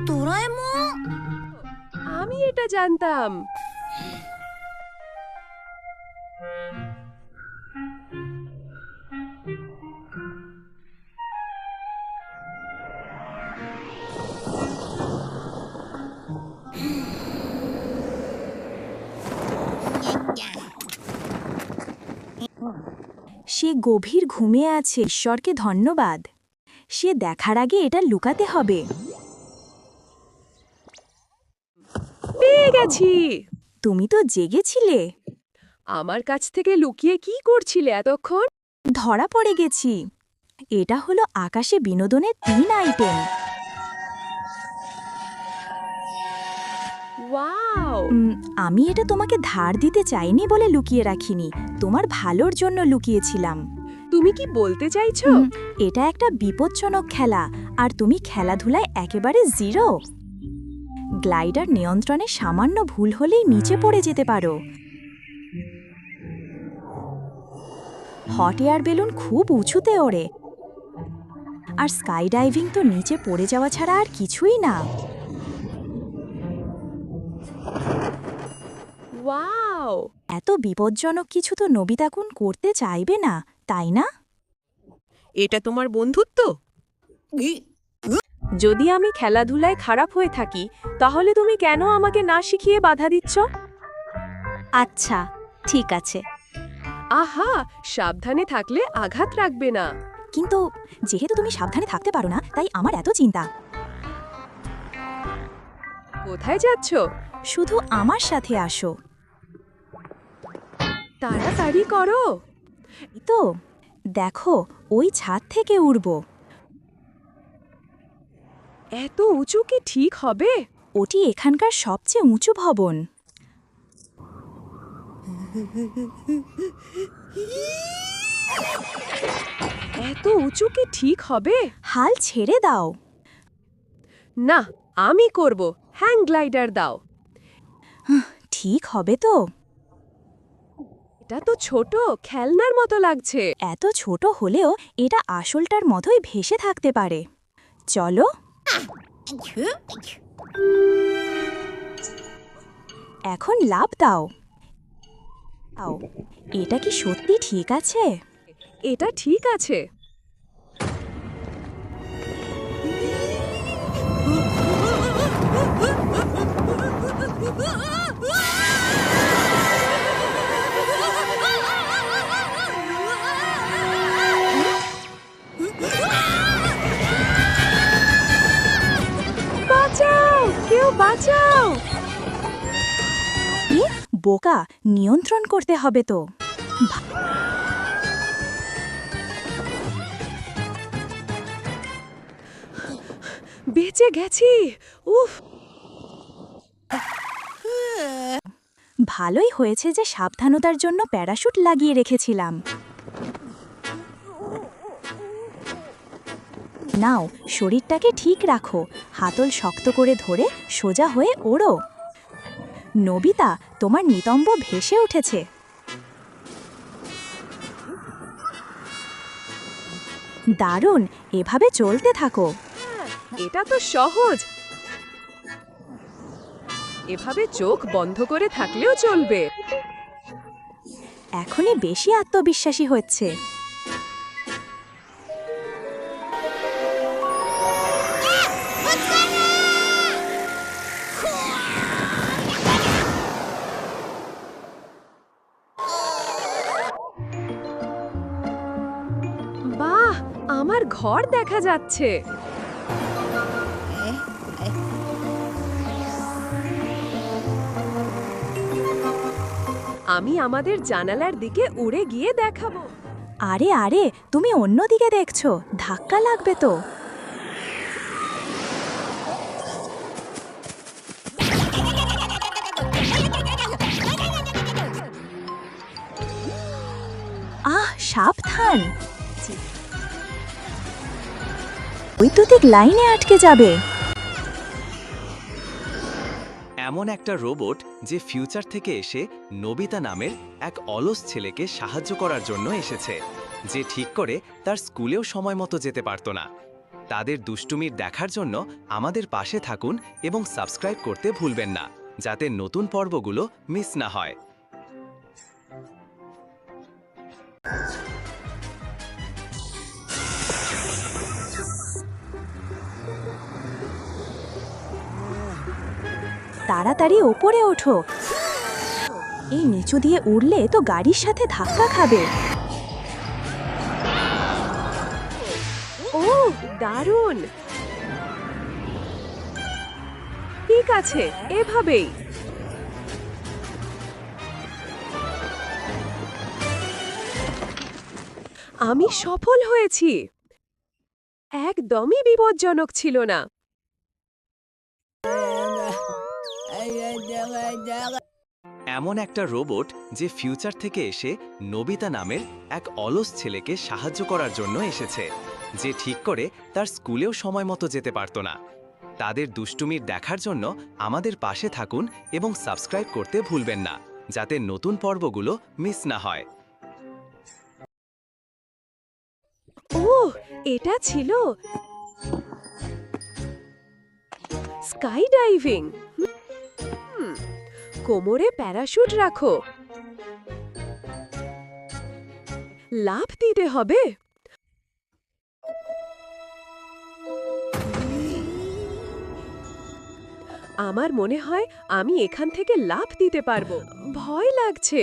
ডোরাএমন, আমি এটা জানতাম। সে গভীর ঘুমে আছে। ঈশ্বরকে ধন্যবাদ। সে দেখার আগে এটা লুকাতে হবে। পেয়ে গেছি। তুমি তো জেগেছিলে। আমার কাছ থেকে লুকিয়ে কি করছিলে এতক্ষণ? ধরা পড়ে গেছি। এটা হলো আকাশে বিনোদনের 3 আইটেম। ওয়াও! আমি এটা তোমাকে ধার দিতে চাইনি বলে লুকিয়ে রাখিনি, তোমার ভালোর জন্য লুকিয়েছিলাম। তুমি কি বলতে চাইছো? এটা একটা বিপজ্জনক খেলা, আর তুমি খেলাধুলায় একেবারে জিরো। গ্লাইডার নিয়ন্ত্রণে সামান্য ভুল হলেই নিচে পড়ে যেতে পারো। হট এয়ার বেলুন খুব উঁচুতে ওড়ে, আর স্কাই ডাইভিং তো নিচে পড়ে যাওয়া ছাড়া আর কিছুই না। ওয়াও! এত বিপজ্জনক কিছু তো নোবিতা-কুন করতে চাইবে না, তাই না? এটা তোমার বন্ধুত্ব? যদি আমি খেলাধুলায় খারাপ হয়ে থাকি, তাহলে তুমি কেন আমাকে না শিখিয়ে বাধা দিচ্ছ? আচ্ছা, ঠিক আছে। আহা, সাবধানে থাকলে আঘাত রাখবে না। কিন্তু যেহেতু তুমি সাবধানে থাকতে পারো না, তাই আমার এত চিন্তা। কোথায় যাচ্ছ? শুধু আমার সাথে আসো। তাড়াতাড়ি করো। এই তো দেখো, ওই ছাদ থেকে উড়ব। এত উঁচু কি ঠিক হবে? ওটি এখানকার সবচেয়ে উঁচু ভবন। এত উঁচু কি ঠিক হবে? হাল ছেড়ে দাও। না, আমি করব। হ্যাং গ্লাইডার দাও। ঠিক হবে তো? এটা তো ছোট, খেলনার মতো লাগছে। এত ছোট হলেও এটা আসলটার মতোই ভেসে থাকতে পারে। চলো। এখন লাফ দাও। এটা কি সত্যি ঠিক আছে? এটা ঠিক আছে। বাঁচাও, কেউ বাঁচাও। বোকা, নিয়ন্ত্রণ করতে হবে তো। বেঁচে গেছি। উফ! ভালোই হয়েছে যে সাবধানতার জন্য প্যারাশুট লাগিয়ে রেখেছিলাম। নাও, শরীরটাকে ঠিক রাখো, হাতল শক্ত করে ধরে সোজা হয়ে ওড়ো। নোবিতা, তোমার নিতম্ব ভেসে উঠেছে। দারুণ, এভাবে চলতে থাকো। এটা তো সহজ। এভাবে চোখ বন্ধ করে থাকলেও চলবে। এখনই বেশি আত্মবিশ্বাসী হচ্ছে। বাহ, আমার ঘর দেখা যাচ্ছে। আমি আমাদের জানালার দিকে উড়ে গিয়ে দেখাবো। আরে আরে, তুমি অন্যদিকে দেখছো, ধাক্কা লাগবে তো। সাবধান, বৈদ্যুতিক লাইনে আটকে যাবে। এমন একটা রোবট যে ফিউচার থেকে এসে নোবিতা নামের এক অলস ছেলেকে সাহায্য করার জন্য এসেছে, যে ঠিক করে তার স্কুলেও সময় মতো যেতে পারত না। তাদের দুষ্টুমির দেখার জন্য আমাদের পাশে থাকুন এবং সাবস্ক্রাইব করতে ভুলবেন না, যাতে নতুন পর্বগুলো মিস না হয়। তাড়াতাড়ি ওপরে ওঠো, এই নিচু দিয়ে উড়লে তো গাড়ির সাথে ধাক্কা খাবে। ও দারুণ! ঠিক আছে, এভাবেই। আমি সফল হয়েছি। একদমই বিপজ্জনক ছিল না। এমন একটা রোবট যে ফিউচার থেকে এসে নোবিতা নামের এক অলস ছেলেকে সাহায্য করার জন্য এসেছে, যে ঠিক করে তার স্কুলেও সময় মতো যেতে পারত না। তাদের দুষ্টুমির দেখার জন্য আমাদের পাশে থাকুন এবং সাবস্ক্রাইব করতে ভুলবেন না, যাতে নতুন পর্বগুলো মিস না হয়। ও, এটা ছিল স্কাই ডাইভিং। কোমরে প্যারাশুট রাখো। লাফ দিতে হবে। আমার মনে হয় আমি এখান থেকে লাফ দিতে পারবো। ভয় লাগছে।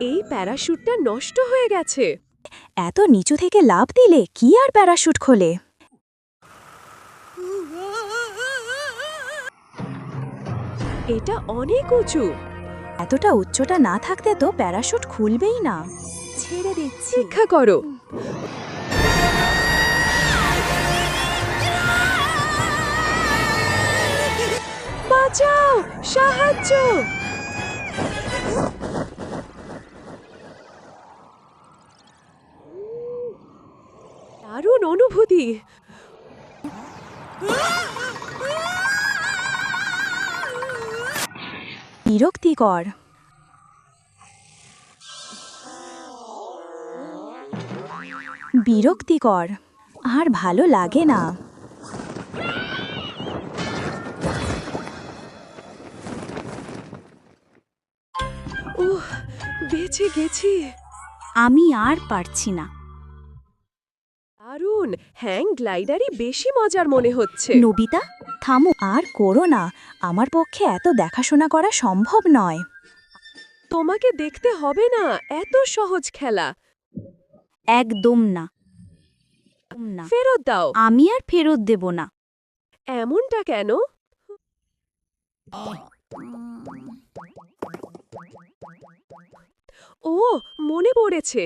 এই প্যারাশুটটা নষ্ট হয়ে গেছে। এত নিচু থেকে লাফ দিলে কি আর প্যারাশুট খোলে? এটা অনেক উঁচু। এতটা উচ্চতা না থাকতে তো প্যারাশুট খুলবেই না। ছেড়ে দিচ্ছি। শিক্ষা করো। বাঁচাও, সাহায্য! দারুণ অনুভূতি। বিরক্তিকর। বিরক্তিকর, আর ভালো লাগে না। ওহ, বেঁচে গেছি। আমি আর পারছি না। দারুণ! হ্যাং গ্লাইডারই বেশি মজার মনে হচ্ছে। নোবিতা, থামো, আর করো না। আমার পক্ষে এত দেখাশোনা করা সম্ভব নয়। তোমাকে দেখতে হবে না, এত সহজ খেলা। একদম না। ফেরত দাও। আমি আর ফেরত দেব না। এমনটা কেন? ও, মনে পড়েছে।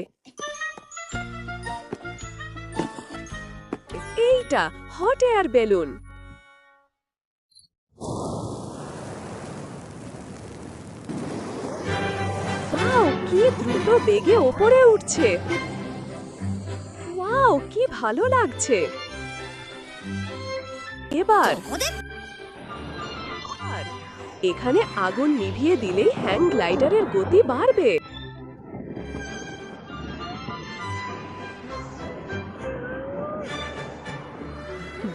এইটা হট এয়ার বেলুন। ওয়াও, কি দ্রুত বেগে ওপরে উঠছে। ওয়াও, কি ভালো লাগছে। এবার এখানে আগুন নিভিয়ে দিলেই হ্যাং গ্লাইডারের গতি বাড়বে।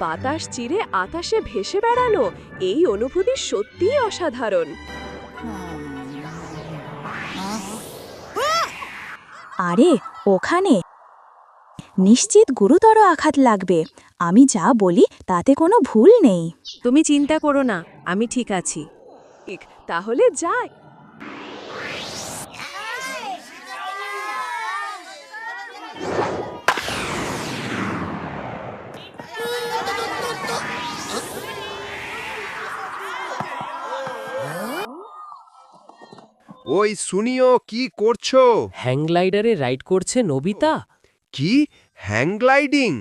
বাতাস চিরে আকাশে ভেসে বেড়ানো, এই অনুভূতি সত্যিই অসাধারণ। আরে, ওখানে নিশ্চিত গুরুতর আঘাত লাগবে। আমি যা বলি তাতে কোনো ভুল নেই। তুমি চিন্তা করো না, আমি ঠিক আছি। ঠিক, তাহলে যাই। ও ওই শুনিও কি করছো? হ্যাং গ্লাইডারে রাইড করছে নবিতা। কি হ্যাং গ্লাইডিং?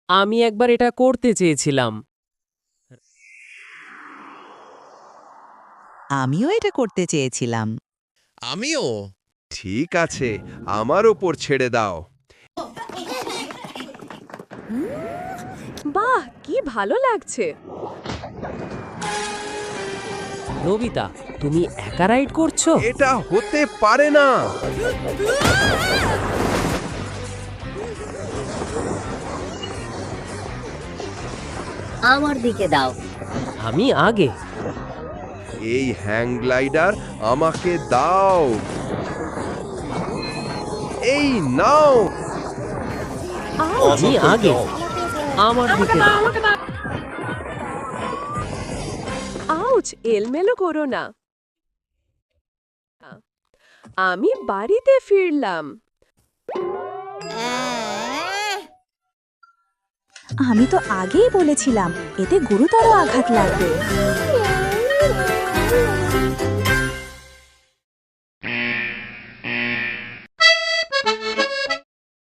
আমি একবার এটা করতে চেয়েছিলাম। আমিও এটা করতে চেয়েছিলাম। আমিও। ঠিক আছে, আমার ওপর ছেড়ে দাও। বাহ, কি ভালো লাগছে। নবিতা, তুমি একা রাইড করছো? এটা হতে পারে না। আমার দিকে দাও। আমি আগে। এই হ্যাং গ্লাইডার আমাকে দাও। এই নাও। আমি আগে। আমার দিকে দাও। আউচ, এলমেলো করো না। আমি বাড়িতে ফিরলাম। আমি তো আগেই বলেছিলাম এতে গুরুতর আঘাত লাগবে।